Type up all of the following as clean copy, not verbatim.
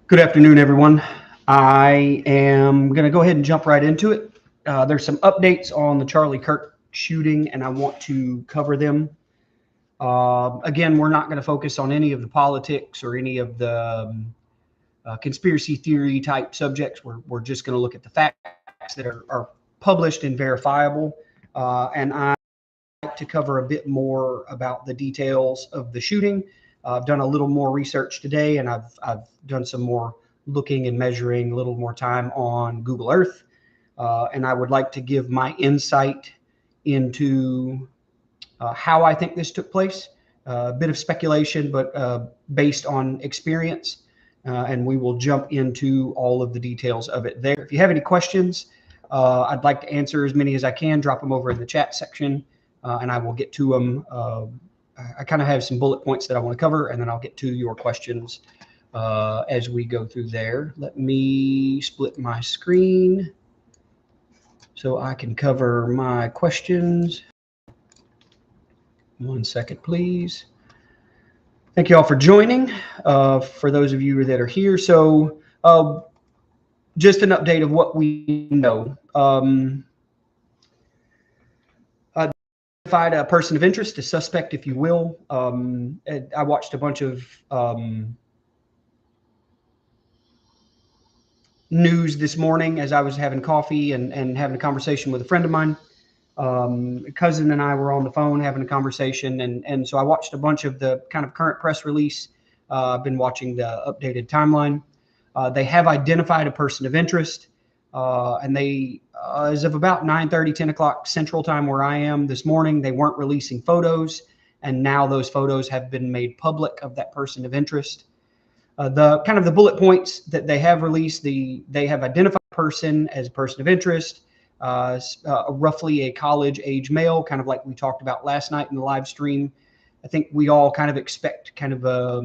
Good afternoon, everyone. I am going to go ahead and jump right into it. There's some updates on the Charlie Kirk shooting, and I want to cover them. Again, we're not going to focus on any of the politics or any of the conspiracy theory type subjects. We're just going to look at the facts that are published and verifiable. And I like to cover a bit more about the details of the shooting. I've done a little more research today, and I've done some more looking and measuring, a little more time on Google Earth. And I would like to give my insight into how I think this took place. A bit of speculation, but based on experience. And we will jump into all of the details of it there. If you have any questions, I'd like to answer as many as I can. Drop them over in the chat section, and I will get to them. I kind of have some bullet points that I want to cover, and then I'll get to your questions as we go through there. Let me split my screen so I can cover my questions. 1 second, please. Thank you all for joining. For those of you that are here, so just an update of what we know. Identified a person of interest, a suspect, if you will. I watched a bunch of news this morning as I was having coffee and having a conversation with a friend of mine. A cousin and I were on the phone having a conversation, and so I watched a bunch of the kind of current press release. I've been watching the updated timeline. They have identified a person of interest, and they, as of about 9:30, 10 o'clock Central Time where I am this morning, they weren't releasing photos, and now those photos have been made public of that person of interest. The kind of the bullet points that they have released, they have identified a person as a person of interest, roughly a college age male, kind of like we talked about last night in the live stream. I think we all kind of expect kind of a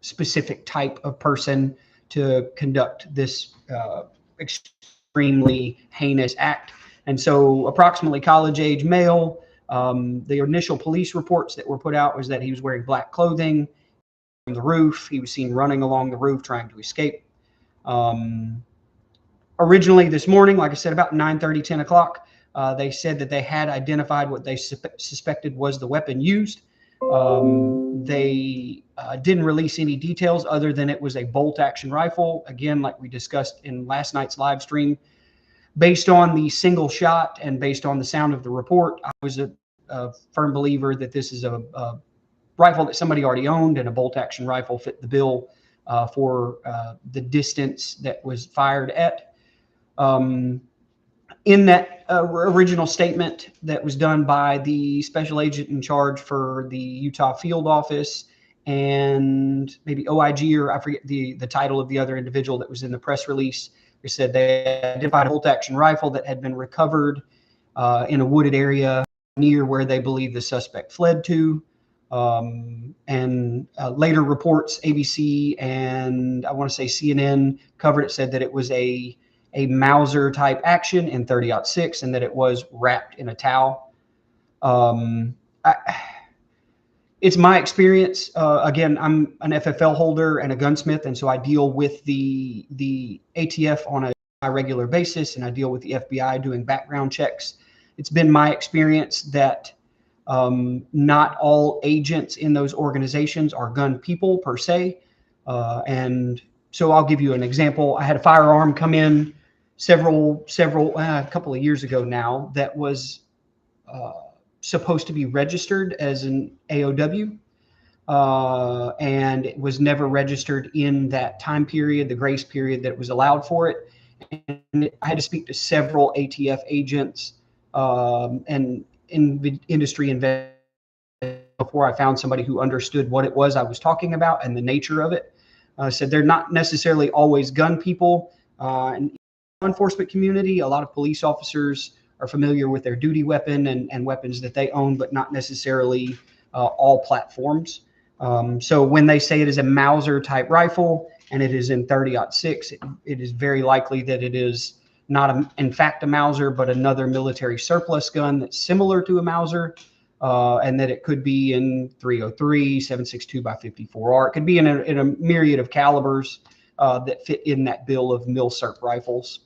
specific type of person to conduct this extremely heinous act. And so approximately college age male. The initial police reports that were put out was that he was wearing black clothing from the roof. He was seen running along the roof trying to escape. Originally this morning, like I said, about 9:30, 10 o'clock, they said that they had identified what they suspected was the weapon used. They didn't release any details other than it was a bolt action rifle. Again, like we discussed in last night's live stream, based on the single shot and based on the sound of the report, I was a firm believer that this is a rifle that somebody already owned, and a bolt action rifle fit the bill for the distance that was fired at. In that original statement that was done by the special agent in charge for the Utah field office and maybe OIG, or I forget the title of the other individual that was in the press release, they said they identified a bolt action rifle that had been recovered in a wooded area near where they believe the suspect fled to. And later reports, ABC and I want to say CNN covered it, said that it was a Mauser type action in 30-06 and that it was wrapped in a towel. It's my experience. Again, I'm an FFL holder and a gunsmith, and so I deal with the ATF on a regular basis, and I deal with the FBI doing background checks. It's been my experience that not all agents in those organizations are gun people per se. And so I'll give you an example. I had a firearm come in a couple of years ago now that was supposed to be registered as an AOW, and it was never registered in that time period, the grace period that was allowed for it. And I had to speak to several ATF agents and in industry investors before I found somebody who understood what it was I was talking about and the nature of it. Said they're not necessarily always gun people. And law enforcement community, a lot of police officers are familiar with their duty weapon and weapons that they own, but not necessarily all platforms. So when they say it is a Mauser type rifle and it is in 30-06, it is very likely that it is not in fact a Mauser, but another military surplus gun that's similar to a Mauser, and that it could be in 303, 7.62 by 54R. It could be in a myriad of calibers. that fit in that bill of milsurp rifles.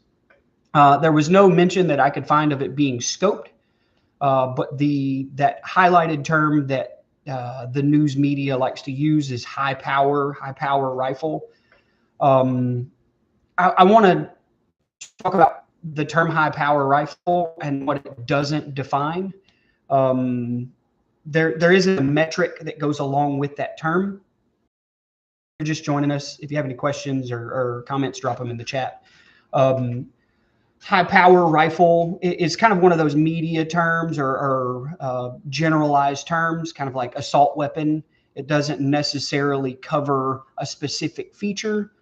There was no mention that I could find of it being scoped, but that highlighted term that the news media likes to use is high power rifle. I want to talk about the term high power rifle and what it doesn't define. There isn't a metric that goes along with that term. If you're just joining us, if you have any questions or comments, drop them in the chat. High power rifle is kind of one of those media terms or generalized terms, kind of like assault weapon. It doesn't necessarily cover a specific feature.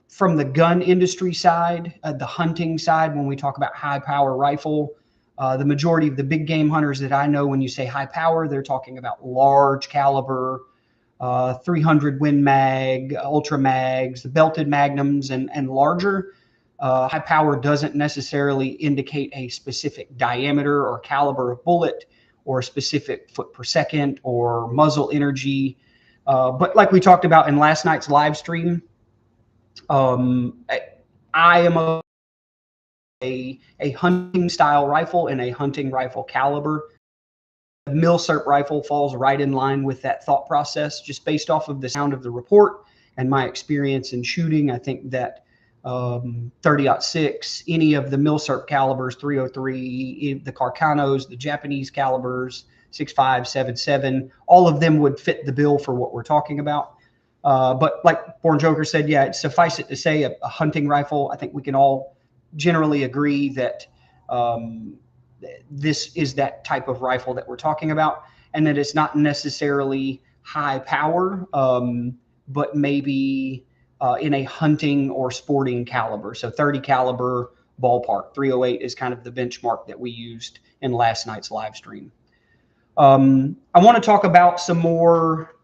From the gun industry side, the hunting side, when we talk about high power rifle, the majority of the big game hunters that I know, when you say high power, they're talking about large caliber, 300 Win Mag, Ultra Mags, the belted magnums, and larger. High power doesn't necessarily indicate a specific diameter or caliber of bullet or a specific foot per second or muzzle energy. But like we talked about in last night's live stream, I am a hunting style rifle and a hunting rifle caliber. The milsurp rifle falls right in line with that thought process, just based off of the sound of the report and my experience in shooting. I think that 30-06, any of the milsurp calibers, 303, the Carcanos, the Japanese calibers, 6.5, 7.7, all of them would fit the bill for what we're talking about. But like Born Joker said, yeah, suffice it to say, a hunting rifle, I think we can all generally agree that this is that type of rifle that we're talking about, and that it's not necessarily high power, but maybe in a hunting or sporting caliber. So 30 caliber ballpark. 308 is kind of the benchmark that we used in last night's live stream. I want to talk about some more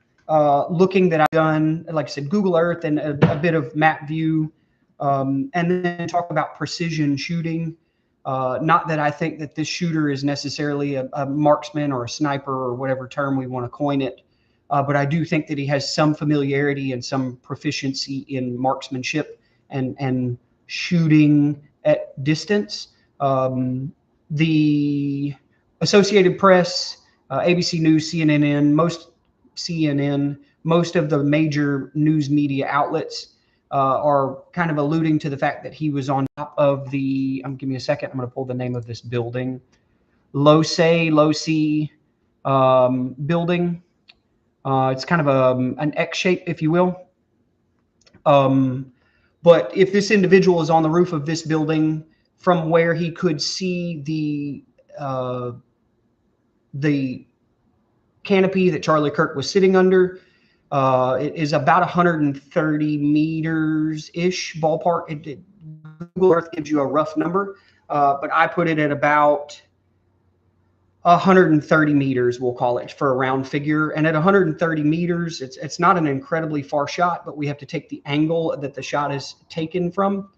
looking that I've done, like I said, Google Earth and a bit of map view, and then talk about precision shooting. Not that I think that this shooter is necessarily a marksman or a sniper or whatever term we want to coin it, but I do think that he has some familiarity and some proficiency in marksmanship and shooting at distance. The Associated Press, ABC News, CNN, most of the major news media outlets are kind of alluding to the fact that he was on top of the, give me a second, I'm going to pull the name of this building, Low C building. It's kind of an X shape, if you will. But if this individual is on the roof of this building, from where he could see the canopy that Charlie Kirk was sitting under, it is about 130 meters-ish ballpark. Google Earth gives you a rough number, but I put it at about 130 meters, we'll call it, for a round figure. And at 130 meters, it's not an incredibly far shot, but we have to take the angle that the shot is taken from.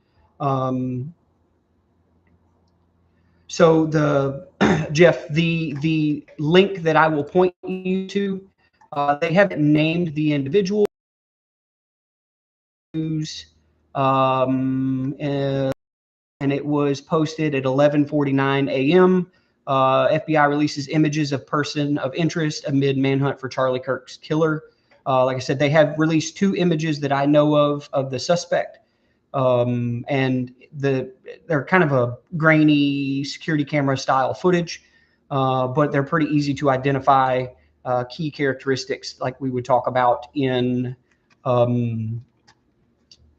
So Jeff, the link that I will point you to, they haven't named the individual, and it was posted at 11:49 a.m. FBI releases images of person of interest amid manhunt for Charlie Kirk's killer. Like I said, they have released 2 images that I know of the suspect, and they're kind of a grainy security camera style footage, but they're pretty easy to identify. Key characteristics like we would talk about in when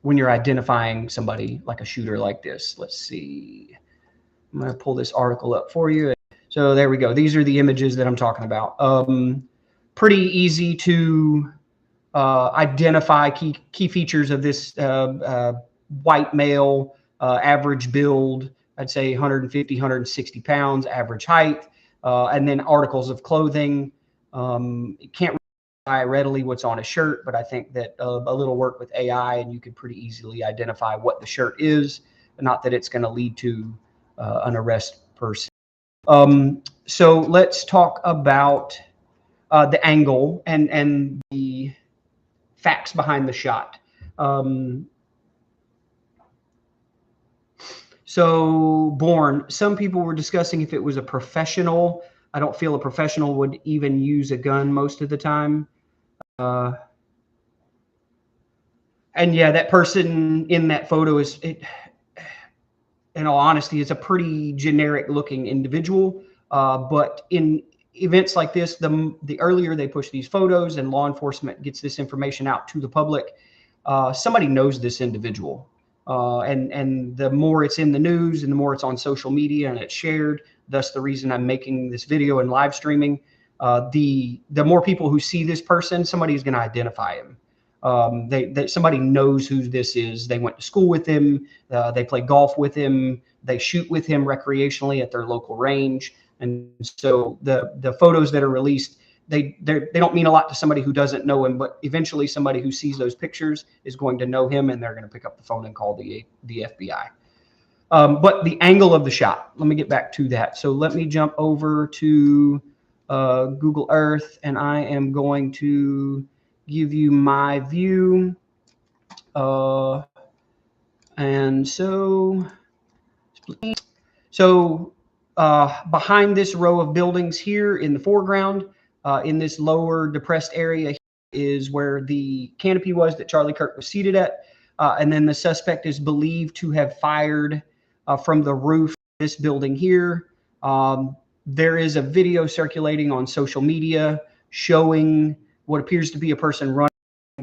you're identifying somebody like a shooter like this. Let's see. I'm going to pull this article up for you. So there we go. These are the images that I'm talking about. Pretty easy to identify key features of this white male, average build, I'd say 150, 160 pounds, average height, and then articles of clothing. You can't readily what's on a shirt, but I think that a little work with AI and you could pretty easily identify what the shirt is, not that it's going to lead to an arrest per se. So let's talk about the angle and the facts behind the shot. So, Bourne, some people were discussing if it was a professional. I don't feel a professional would even use a gun most of the time. And yeah, that person in that photo in all honesty, is a pretty generic looking individual. But in events like this, the earlier they push these photos and law enforcement gets this information out to the public, somebody knows this individual. And the more it's in the news and the more it's on social media and it's shared, thus the reason I'm making this video and live streaming, the more people who see this person, somebody's going to identify him. Somebody knows who this is. They went to school with him. They play golf with him. They shoot with him recreationally at their local range. And so the photos that are released, they don't mean a lot to somebody who doesn't know him, but eventually somebody who sees those pictures is going to know him, and they're going to pick up the phone and call the FBI. But the angle of the shot, let me get back to that. So let me jump over to Google Earth, and I am going to give you my view. And so behind this row of buildings here in the foreground, in this lower depressed area, is where the canopy was that Charlie Kirk was seated at. And then the suspect is believed to have fired from the roof of this building here. There is a video circulating on social media showing what appears to be a person running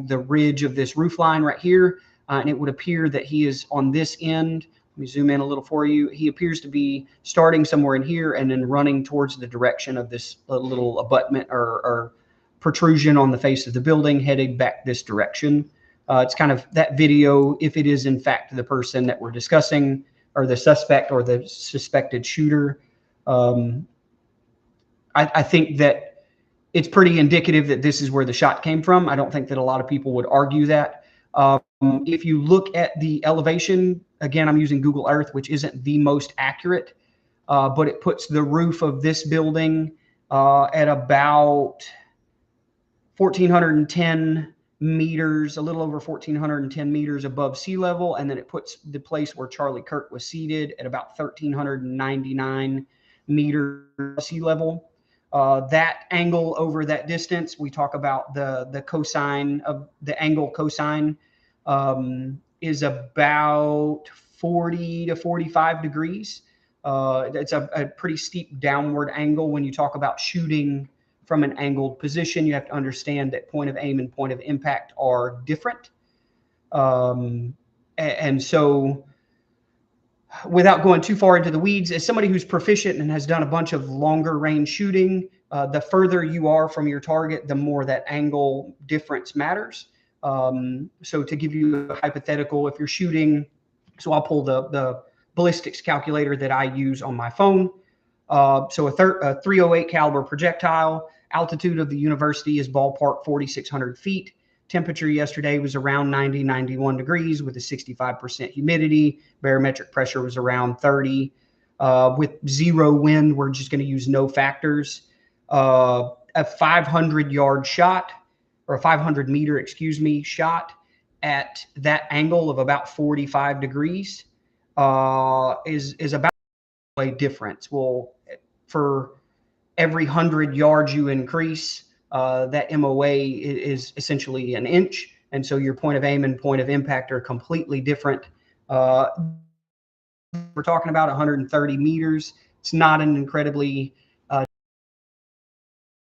the ridge of this roof line right here. And it would appear that he is on this end. Let me zoom in a little for you. He appears to be starting somewhere in here and then running towards the direction of this little abutment or protrusion on the face of the building, heading back this direction. It's kind of that video, if it is in fact the person that we're discussing, or the suspect or the suspected shooter. I think that it's pretty indicative that this is where the shot came from. I don't think that a lot of people would argue that. If you look at the elevation, again, I'm using Google Earth, which isn't the most accurate, but it puts the roof of this building at about 1,410 meters, a little over 1,410 meters above sea level. And then it puts the place where Charlie Kirk was seated at about 1,399 meters sea level. That angle over that distance, we talk about the cosine of the angle cosine, is about 40 to 45 degrees. It's a pretty steep downward angle. When you talk about shooting from an angled position, you have to understand that point of aim and point of impact are different. And so, without going too far into the weeds, as somebody who's proficient and has done a bunch of longer range shooting, the further you are from your target, the more that angle difference matters. So to give you a hypothetical, if you're shooting, so I'll pull the ballistics calculator that I use on my phone. So a 308 caliber projectile, altitude of the university is ballpark 4,600 feet. Temperature yesterday was around 90, 91 degrees with a 65% humidity. Barometric pressure was around 30. With zero wind, we're just going to use no factors. A 500-yard shot, or a 500 meter, excuse me, shot at that angle of about 45 degrees is about a difference. Well, for every 100 yards you increase, that MOA is essentially an inch. And so your point of aim and point of impact are completely different. We're talking about 130 meters. It's not an incredibly,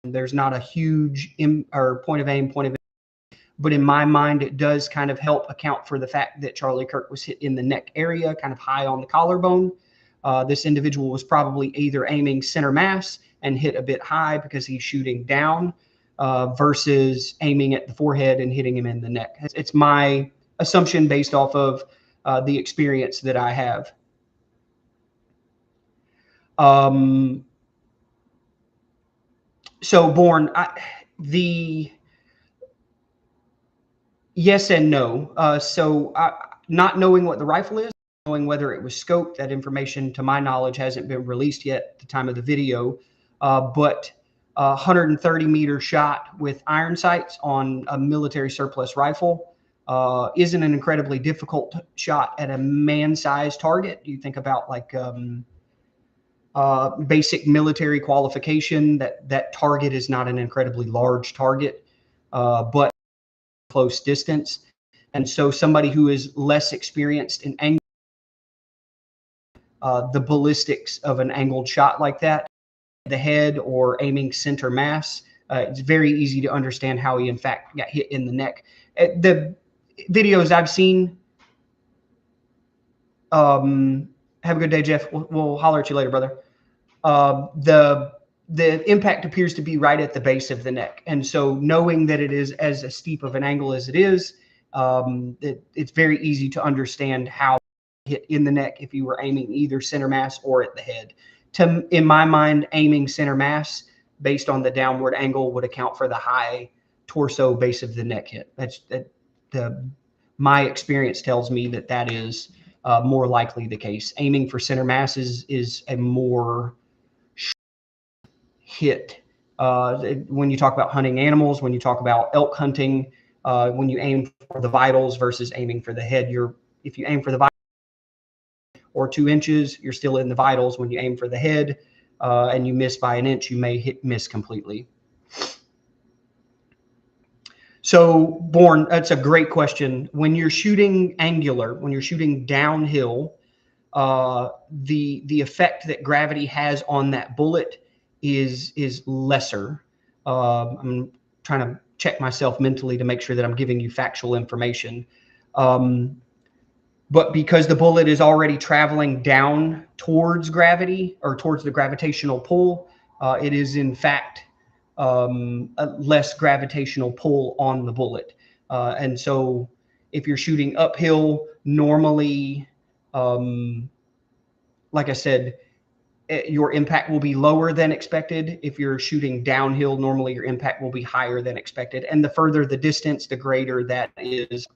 there's not a huge point of aim, point of impact. But in my mind, it does kind of help account for the fact that Charlie Kirk was hit in the neck area, kind of high on the collarbone. This individual was probably either aiming center mass and hit a bit high because he's shooting down, versus aiming at the forehead and hitting him in the neck. It's my assumption based off of the experience that I have. So Bourne, the yes and no. Not knowing what the rifle is, knowing whether it was scoped, that information to my knowledge hasn't been released yet at the time of the video, but 130 meter shot with iron sights on a military surplus rifle isn't an incredibly difficult shot at a man-sized target. You think about like basic military qualification, that target is not an incredibly large target, but close distance. And so somebody who is less experienced in angle, the ballistics of an angled shot like that, the head or aiming center mass, it's very easy to understand how he in fact got hit in the neck. The videos I've seen, have a good day, Jeff. We'll holler at you later, brother. The impact appears to be right at the base of the neck. And so knowing that it is as a steep of an angle as it is, it's very easy to understand how hit in the neck if you were aiming either center mass or at the head. In my mind, aiming center mass based on the downward angle would account for the high torso base of the neck hit. My experience tells me that is more likely the case. Aiming for center mass is a more hit. When you talk about hunting animals, when you talk about elk hunting, when you aim for the vitals versus aiming for the head, if you aim for the vitals or 2 inches, you're still in the vitals. When you aim for the head and you miss by 1 inch, you may miss completely. So, Born, that's a great question. When you're shooting angular, when you're shooting downhill, the effect that gravity has on that bullet is lesser. I'm trying to check myself mentally to make sure that I'm giving you factual information. But because the bullet is already traveling down towards gravity or towards the gravitational pull, it is in fact a less gravitational pull on the bullet. And so if you're shooting uphill, normally, like I said, your impact will be lower than expected. If you're shooting downhill, normally your impact will be higher than expected. And the further the distance, the greater that is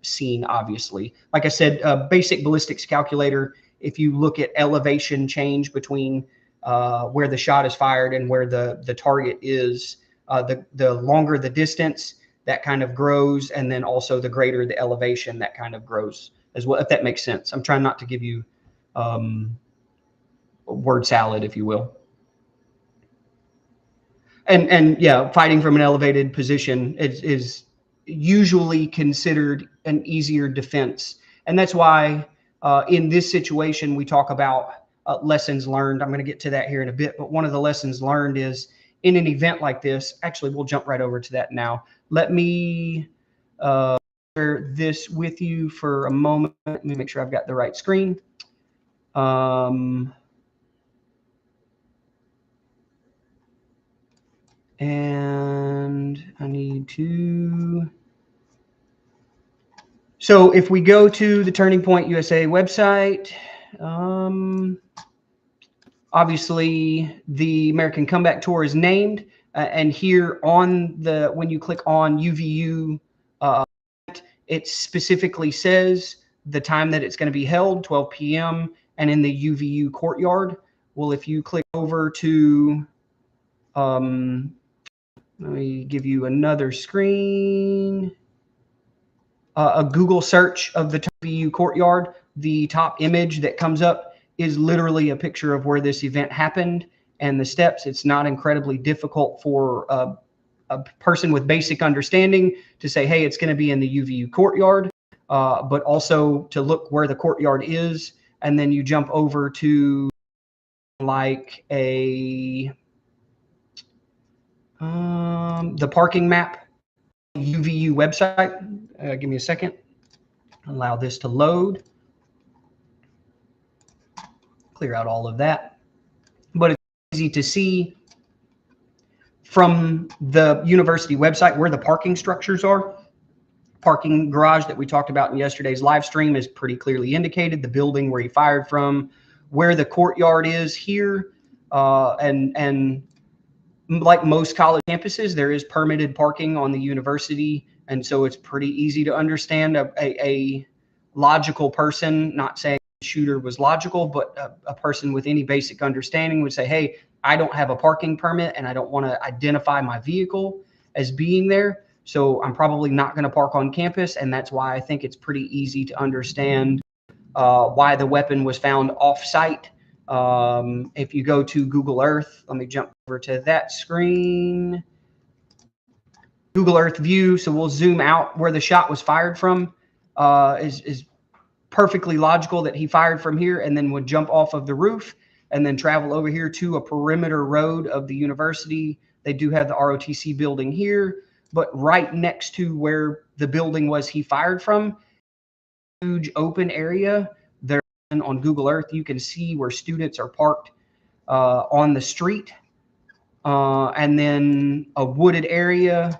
seen, obviously. Like I said, basic ballistics calculator, if you look at elevation change between where the shot is fired and where the target is, the longer the distance, that kind of grows. And then also the greater the elevation, that kind of grows as well, if that makes sense. I'm trying not to give you word salad, if you will. And yeah, fighting from an elevated position is usually considered an easier defense. And that's why in this situation, we talk about lessons learned. I'm going to get to that here in a bit. But one of the lessons learned is in an event like this, actually, we'll jump right over to that now. Let me share this with you for a moment. Let me make sure I've got the right screen. And I need to. So if we go to the Turning Point USA website, obviously the American Comeback Tour is named, and here on when you click on UVU, it specifically says the time that it's going to be held, 12 p.m. and in the UVU courtyard. Well, if you click over to, let me give you another screen. A Google search of the UVU courtyard, the top image that comes up is literally a picture of where this event happened and the steps. It's not incredibly difficult for a person with basic understanding to say, hey, it's going to be in the UVU courtyard, but also to look where the courtyard is. And then you jump over to like the parking map, UVU website. Give me a second. Allow this to load. Clear out all of that. But it's easy to see from the university website where the parking structures are. Parking garage that we talked about in yesterday's live stream is pretty clearly indicated. The building where he fired from, where the courtyard is here, and like most college campuses, there is permitted parking on the university, and so it's pretty easy to understand. A logical person, not saying the shooter was logical, but a person with any basic understanding would say, hey, I don't have a parking permit and I don't want to identify my vehicle as being there. So I'm probably not going to park on campus, and that's why I think it's pretty easy to understand why the weapon was found off-site. If you go to Google Earth, let me jump over to that screen. Google Earth view, so we'll zoom out where the shot was fired from. Is perfectly logical that he fired from here and then would jump off of the roof and then travel over here to a perimeter road of the university. They do have the ROTC building here, but right next to where the building was he fired from, huge open area there on Google Earth. You can see where students are parked on the street, and then a wooded area,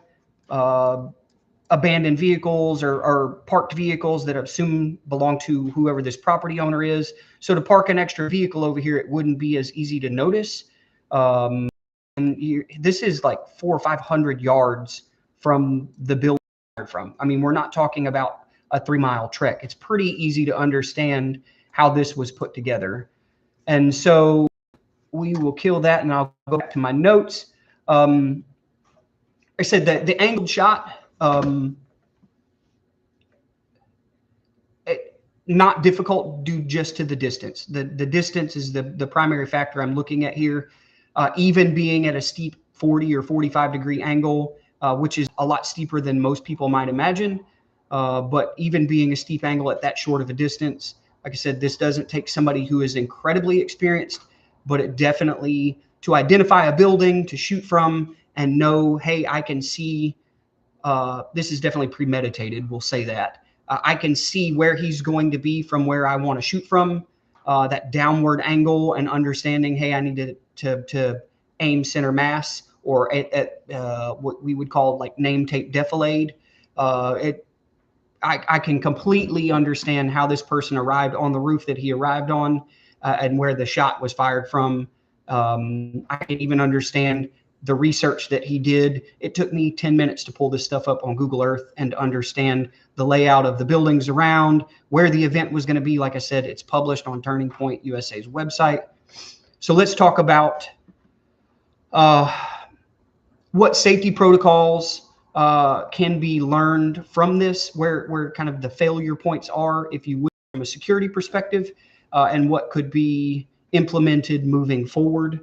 abandoned vehicles or parked vehicles that assume belong to whoever this property owner is. So to park an extra vehicle over here, it wouldn't be as easy to notice. This is like 400 or 500 yards from the building from. I mean, we're not talking about a 3-mile trek. It's pretty easy to understand how this was put together. And so we will kill that, and I'll go back to my notes. I said that the angled shot, not difficult due just to the distance. The distance is the primary factor I'm looking at here. Even being at a steep 40 or 45 degree angle, which is a lot steeper than most people might imagine. But even being a steep angle at that short of a distance, like I said, this doesn't take somebody who is incredibly experienced, but it definitely, to identify a building to shoot from and know, hey, I can see, this is definitely premeditated, we'll say that. I can see where he's going to be from where I want to shoot from, that downward angle, and understanding, hey, I need to aim center mass, or at what we would call like name tape defilade. I can completely understand how this person arrived on the roof that he arrived on, and where the shot was fired from. I can even understand the research that he did. It took me 10 minutes to pull this stuff up on Google Earth and to understand the layout of the buildings around, where the event was going to be. Like I said, it's published on Turning Point USA's website. So let's talk about what safety protocols can be learned from this, where kind of the failure points are, if you would, from a security perspective, and what could be implemented moving forward.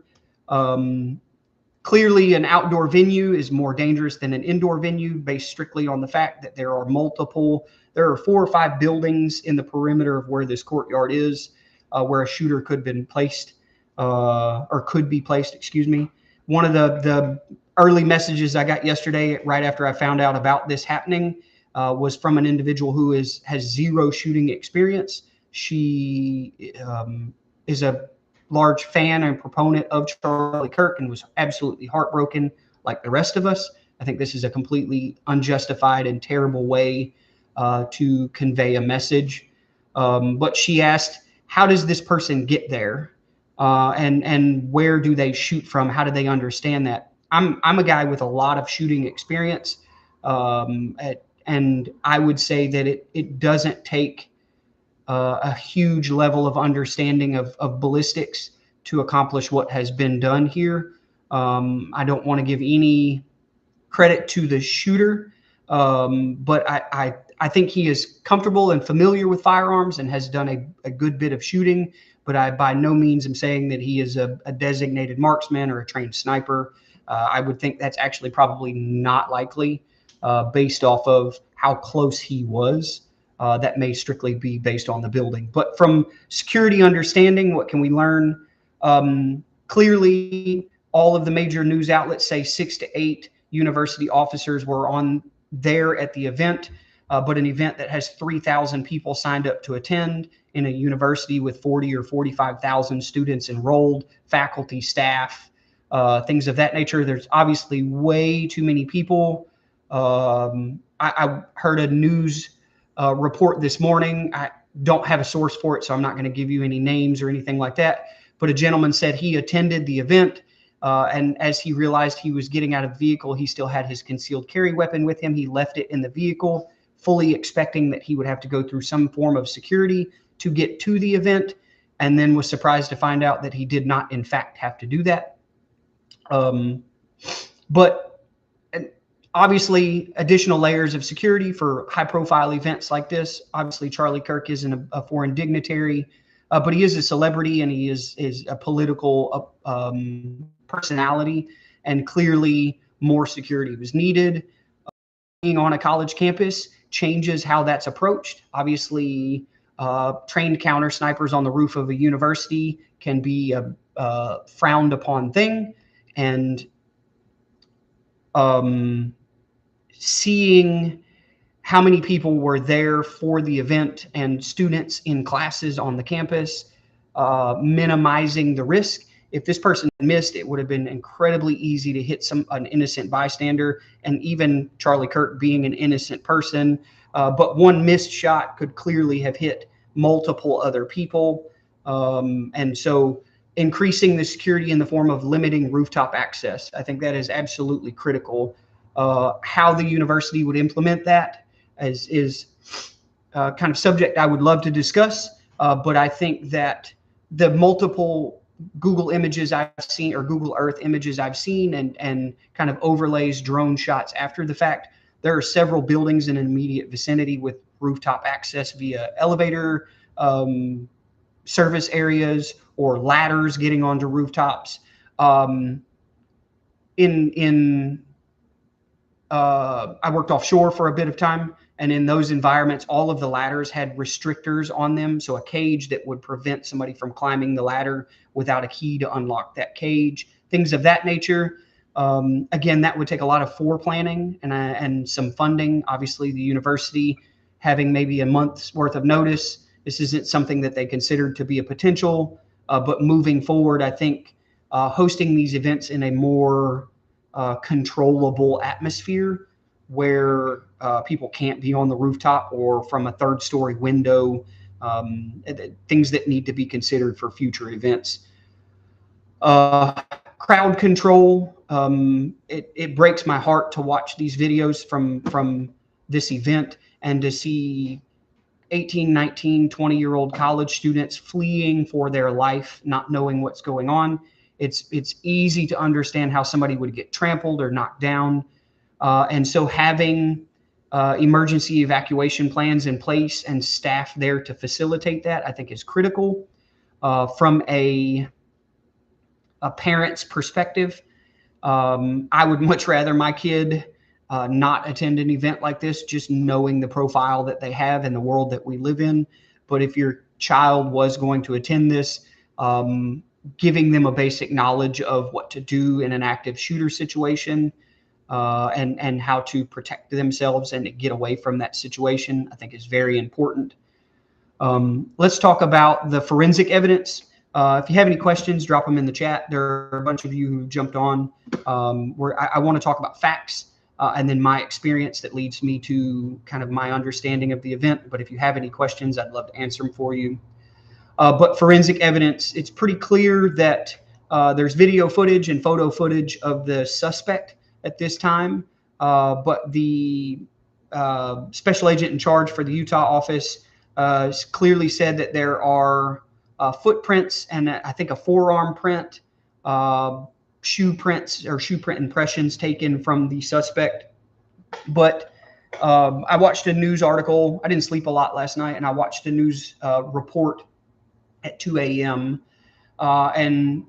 Clearly, an outdoor venue is more dangerous than an indoor venue, based strictly on the fact that there are 4 or 5 buildings in the perimeter of where this courtyard is, where a shooter could have been placed, or could be placed, excuse me. One of the early messages I got yesterday, right after I found out about this happening, was from an individual who has 0 shooting experience. She is a large fan and proponent of Charlie Kirk and was absolutely heartbroken like the rest of us. I think this is a completely unjustified and terrible way to convey a message. But she asked, how does this person get there? And where do they shoot from? How do they understand that? I'm a guy with a lot of shooting experience. And I would say that it doesn't take a huge level of understanding of ballistics to accomplish what has been done here. I don't want to give any credit to the shooter, but I think he is comfortable and familiar with firearms and has done a good bit of shooting, but I by no means am saying that he is a designated marksman or a trained sniper. I would think that's actually probably not likely, based off of how close he was. That may strictly be based on the building. But from security understanding, what can we learn? Clearly, all of the major news outlets say 6 to 8 university officers were on there at the event, but an event that has 3,000 people signed up to attend in a university with 40 or 45,000 students enrolled, faculty, staff, things of that nature. There's obviously way too many people. I heard a news report this morning. I don't have a source for it, so I'm not going to give you any names or anything like that. But a gentleman said he attended the event, and as he realized he was getting out of the vehicle, he still had his concealed carry weapon with him. He left it in the vehicle, fully expecting that he would have to go through some form of security to get to the event, and then was surprised to find out that he did not, in fact, have to do that. But Obviously, additional layers of security for high-profile events like this. Obviously, Charlie Kirk isn't a foreign dignitary, but he is a celebrity and he is a political personality, and clearly more security was needed. Being on a college campus changes how that's approached. Obviously, trained counter snipers on the roof of a university can be a frowned upon thing, and seeing how many people were there for the event and students in classes on the campus, minimizing the risk. If this person missed, it would have been incredibly easy to hit an innocent bystander, and even Charlie Kirk being an innocent person. But one missed shot could clearly have hit multiple other people. And so increasing the security in the form of limiting rooftop access, I think that is absolutely critical. How the university would implement that is kind of subject I would love to discuss. But I think that the multiple Google images I've seen, or Google Earth images I've seen, and kind of overlays drone shots after the fact, there are several buildings in an immediate vicinity with rooftop access via elevator service areas or ladders getting onto rooftops. I worked offshore for a bit of time, and in those environments, all of the ladders had restrictors on them. So a cage that would prevent somebody from climbing the ladder without a key to unlock that cage, things of that nature. Again, that would take a lot of foreplanning and some funding. Obviously, the university having maybe a month's worth of notice. This isn't something that they considered to be a potential, but moving forward, I think hosting these events in a more controllable atmosphere where people can't be on the rooftop or from a third-story window, things that need to be considered for future events. Crowd control. It breaks my heart to watch these videos from this event and to see 18, 19, 20-year-old college students fleeing for their life, not knowing what's going on. It's easy to understand how somebody would get trampled or knocked down. And so having emergency evacuation plans in place and staff there to facilitate that, I think, is critical. From a parent's perspective, I would much rather my kid not attend an event like this, just knowing the profile that they have in the world that we live in. But if your child was going to attend this, giving them a basic knowledge of what to do in an active shooter situation, and how to protect themselves and to get away from that situation, I think is very important. Let's talk about the forensic evidence. If you have any questions, drop them in the chat. There are a bunch of you who jumped on where I want to talk about facts and then my experience that leads me to kind of my understanding of the event. But if you have any questions, I'd love to answer them for you. But forensic evidence, it's pretty clear that there's video footage and photo footage of the suspect at this time. But the special agent in charge for the Utah office clearly said that there are footprints and I think a forearm print, shoe prints or shoe print impressions taken from the suspect. But I watched a news article. I didn't sleep a lot last night, and I watched a news report at 2 a.m. And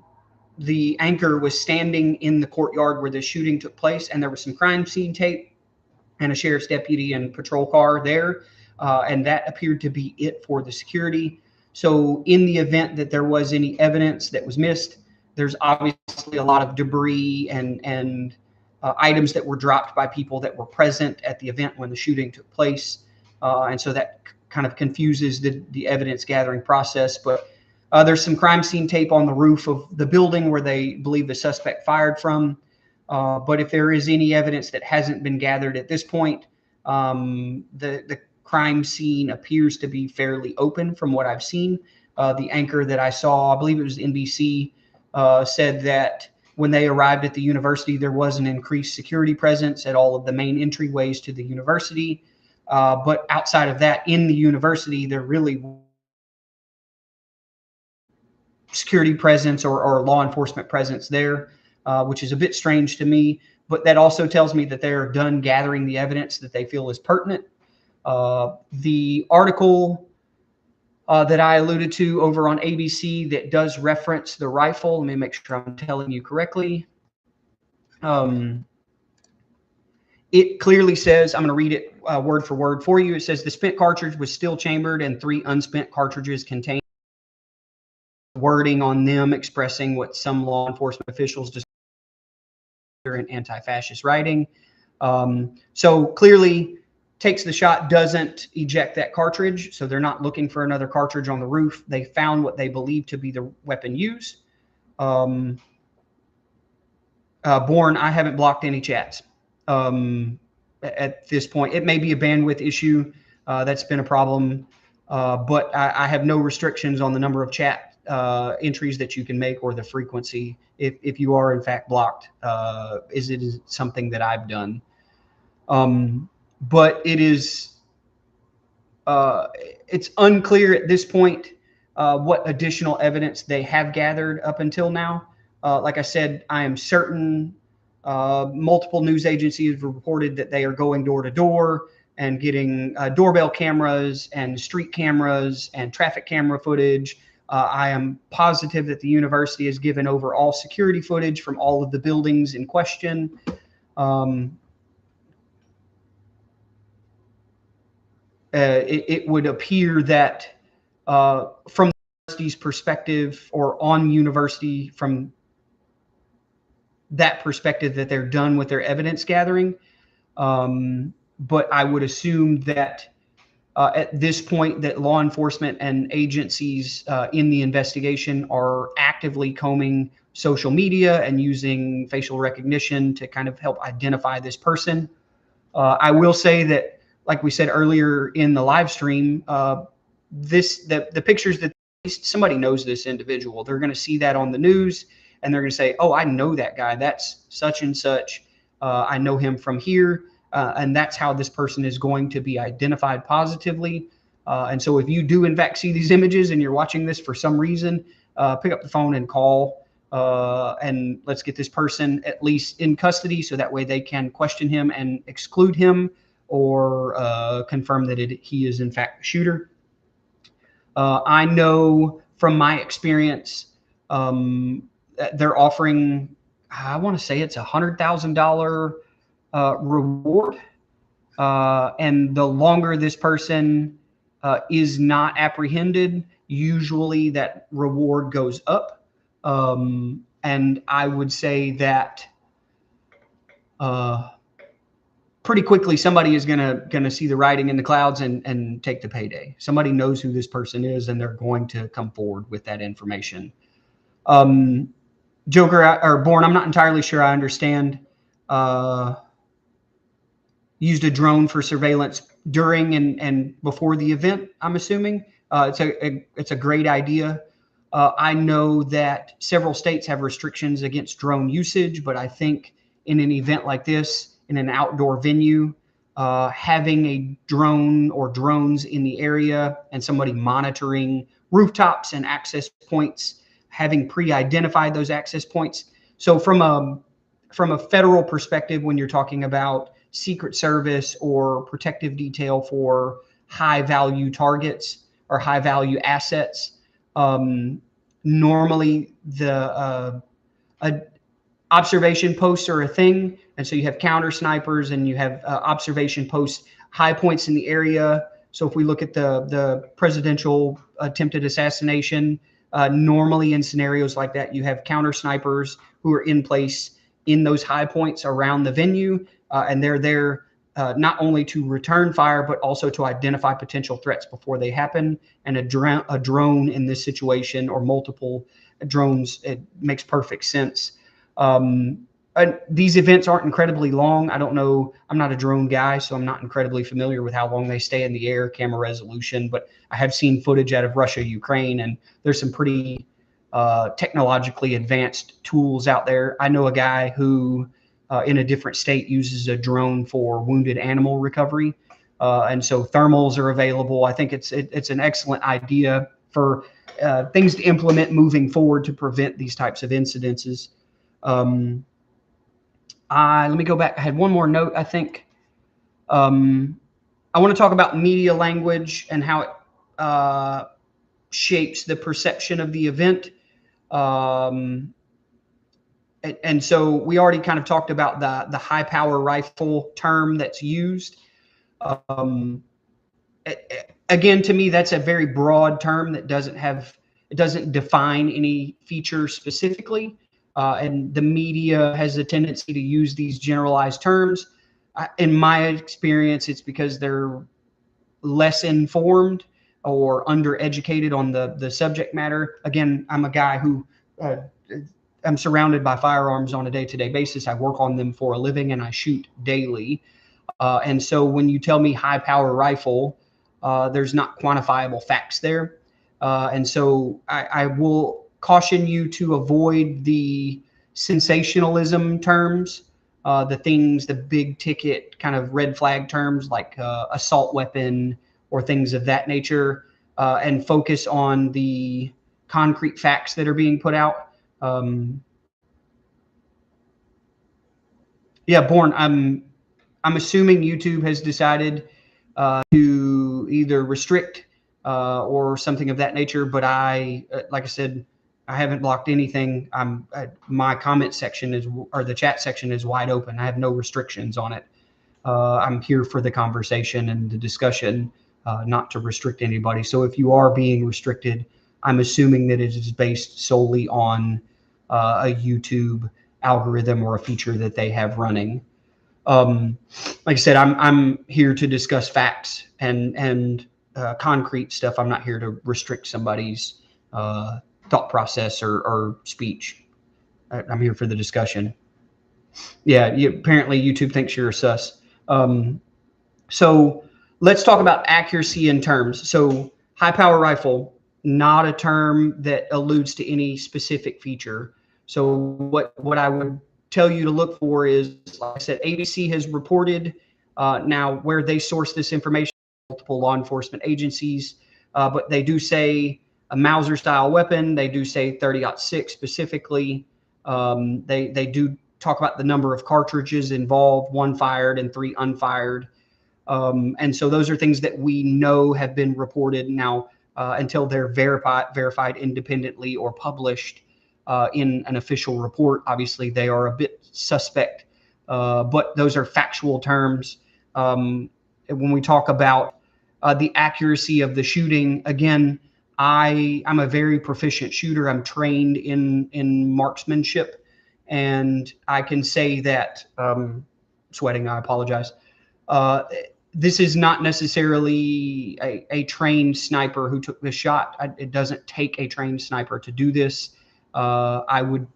the anchor was standing in the courtyard where the shooting took place, and there was some crime scene tape and a sheriff's deputy and patrol car there, and that appeared to be it for the security. So in the event that there was any evidence that was missed, there's obviously a lot of debris and items that were dropped by people that were present at the event when the shooting took place. And so that kind of confuses the evidence gathering process. But there's some crime scene tape on the roof of the building where they believe the suspect fired from. But if there is any evidence that hasn't been gathered at this point, the crime scene appears to be fairly open from what I've seen. The anchor that I saw, I believe it was NBC, said that when they arrived at the university, there was an increased security presence at all of the main entryways to the university. But outside of that, in the university, there really security presence or law enforcement presence there, which is a bit strange to me. but that also tells me that they're done gathering the evidence that they feel is pertinent. The article that I alluded to over on ABC that does reference the rifle, let me make sure I'm telling you correctly. It clearly says, I'm going to read it word for word for you. It says the spent cartridge was still chambered and 3 unspent cartridges contained. Wording on them expressing what some law enforcement officials describe in anti-fascist writing. So clearly takes the shot, doesn't eject that cartridge. So they're not looking for another cartridge on the roof. They found what they believe to be the weapon used. Born, I haven't blocked any chats at this point. It may be a bandwidth issue. That's been a problem. But I have no restrictions on the number of chat entries that you can make or the frequency if you are in fact blocked. Is something that I've done. But it is it's unclear at this point what additional evidence they have gathered up until now. Like I said, I am certain multiple news agencies have reported that they are going door to door and getting doorbell cameras and street cameras and traffic camera footage. I am positive that the university has given over all security footage from all of the buildings in question. It would appear that from the university's perspective, or on university from that perspective, that they're done with their evidence gathering. But I would assume that at this point that law enforcement and agencies in the investigation are actively combing social media and using facial recognition to kind of help identify this person. I will say that, like we said earlier in the live stream, the pictures that somebody knows this individual, they're going to see that on the news and they're going to say, oh, I know that guy. That's such and such. I know him from here. And that's how this person is going to be identified positively. And so if you do in fact see these images and you're watching this for some reason, pick up the phone and call, and let's get this person at least in custody so that way they can question him and exclude him, or confirm that he is in fact the shooter. I know from my experience, they're offering, I want to say it's $100,000 reward. And the longer this person is not apprehended, usually that reward goes up. And I would say that pretty quickly somebody is gonna see the writing in the clouds and take the payday. Somebody knows who this person is and they're going to come forward with that information. Joker or Born, I'm not entirely sure I understand. Used a drone for surveillance during and before the event, I'm assuming. It's a great idea. I know that several states have restrictions against drone usage, but I think in an event like this, in an outdoor venue, having a drone or drones in the area and somebody monitoring rooftops and access points, having pre-identified those access points. So from a federal perspective, when you're talking about Secret Service or protective detail for high value targets or high value assets, normally the observation posts are a thing. And so you have counter snipers and you have observation posts, high points in the area. So if we look at the presidential attempted assassination, normally in scenarios like that, you have counter snipers who are in place in those high points around the venue. And they're there not only to return fire, but also to identify potential threats before they happen. And a drone in this situation, or multiple drones, it makes perfect sense. These events aren't incredibly long. I don't know. I'm not a drone guy, so I'm not incredibly familiar with how long they stay in the air, camera resolution, but I have seen footage out of Russia, Ukraine, and there's some pretty technologically advanced tools out there. I know a guy who in a different state uses a drone for wounded animal recovery. And so thermals are available. I think it's an excellent idea for things to implement moving forward to prevent these types of incidences. Let me go back. I had one more note, I think. I want to talk about media language and how it shapes the perception of the event. Um, and so we already kind of talked about the high power rifle term that's used. Um, Again, to me, that's a very broad term that doesn't define any feature specifically. And the media has a tendency to use these generalized terms. In my experience, it's because they're less informed or undereducated on the subject matter. Again, I'm a guy who uh, I'm surrounded by firearms on a day-to-day basis. I work on them for a living and I shoot daily. And so when you tell me high power rifle, there's not quantifiable facts there. And so I will caution you to avoid the sensationalism terms, the big ticket kind of red flag terms like assault weapon or things of that nature, and focus on the concrete facts that are being put out. Yeah, Born, I'm assuming YouTube has decided to either restrict or something of that nature. But like I said, I haven't blocked anything. My comment section or the chat section is wide open. I have no restrictions on it. I'm here for the conversation and the discussion, not to restrict anybody. So if you are being restricted, I'm assuming that it is based solely on a YouTube algorithm or a feature that they have running. Like I said, I'm here to discuss facts and concrete stuff. I'm not here to restrict somebody's thought process or speech. I'm here for the discussion. Yeah, apparently YouTube thinks you're a sus. So let's talk about accuracy in terms. So high power rifle, not a term that alludes to any specific feature. So what I would tell you to look for is, like I said, ABC has reported now where they source this information, multiple law enforcement agencies, but they do say a Mauser style weapon. They do say 30-06 specifically. They do talk about the number of cartridges involved, 1 fired and 3 unfired. And so those are things that we know have been reported now until they're verified independently or published in an official report. Obviously, they are a bit suspect, but those are factual terms. When we talk about the accuracy of the shooting, again, I'm a very proficient shooter. I'm trained in marksmanship, and I can say that sweating. I apologize. This is not necessarily a trained sniper who took this shot. It doesn't take a trained sniper to do this. I would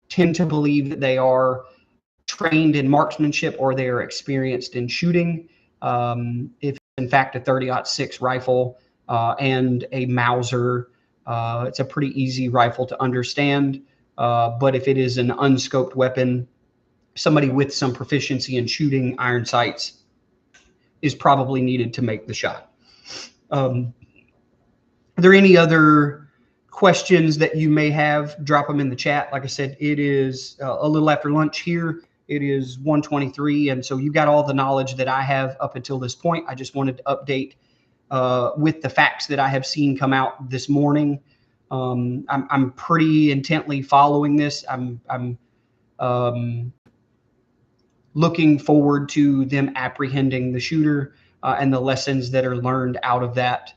tend to believe that they are trained in marksmanship or they are experienced in shooting. If in fact a 30-06 rifle and a Mauser, it's a pretty easy rifle to understand. But if it is an unscoped weapon, somebody with some proficiency in shooting iron sights is probably needed to make the shot. Are there any other questions that you may have? Drop them in the chat. Like I said, it is a little after lunch here. It is 1:23, and so you got all the knowledge that I have up until this point. I just wanted to update with the facts that I have seen come out this morning. I'm pretty intently following this. I'm looking forward to them apprehending the shooter and the lessons that are learned out of that.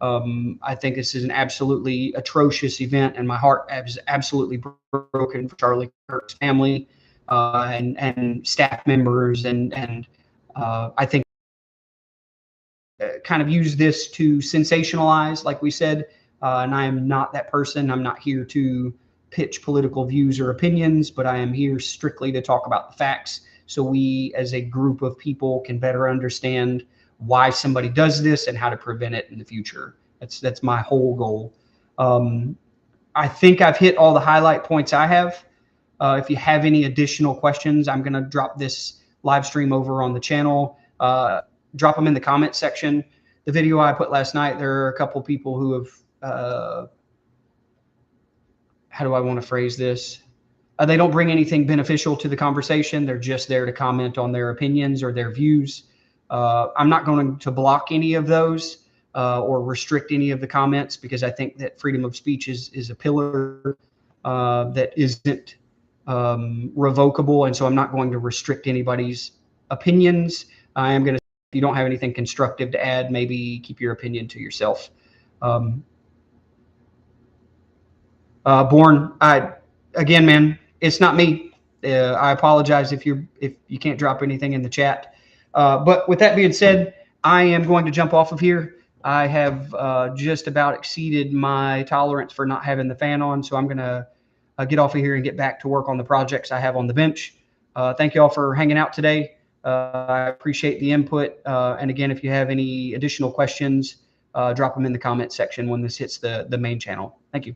I think this is an absolutely atrocious event, and my heart is absolutely broken for Charlie Kirk's family and staff members. And I think kind of use this to sensationalize, like we said. And I am not that person. I'm not here to pitch political views or opinions, but I am here strictly to talk about the facts, so we as a group of people can better understand why somebody does this and how to prevent it in the future. That's my whole goal. I think I've hit all the highlight points I have. If you have any additional questions, I'm going to drop this live stream over on the channel. Drop them in the comment section. The video I put last night, there are a couple people who have, how do I want to phrase this? They don't bring anything beneficial to the conversation. They're just there to comment on their opinions or their views. I'm not going to block any of those or restrict any of the comments, because I think that freedom of speech is a pillar that isn't revocable. And so I'm not going to restrict anybody's opinions. I am going to, if you don't have anything constructive to add, maybe keep your opinion to yourself. Born, again, man, it's not me. I apologize if you can't drop anything in the chat. But with that being said, I am going to jump off of here. I have just about exceeded my tolerance for not having the fan on, so I'm going to get off of here and get back to work on the projects I have on the bench. Thank you all for hanging out today. I appreciate the input. And again, if you have any additional questions, drop them in the comment section when this hits the main channel. Thank you.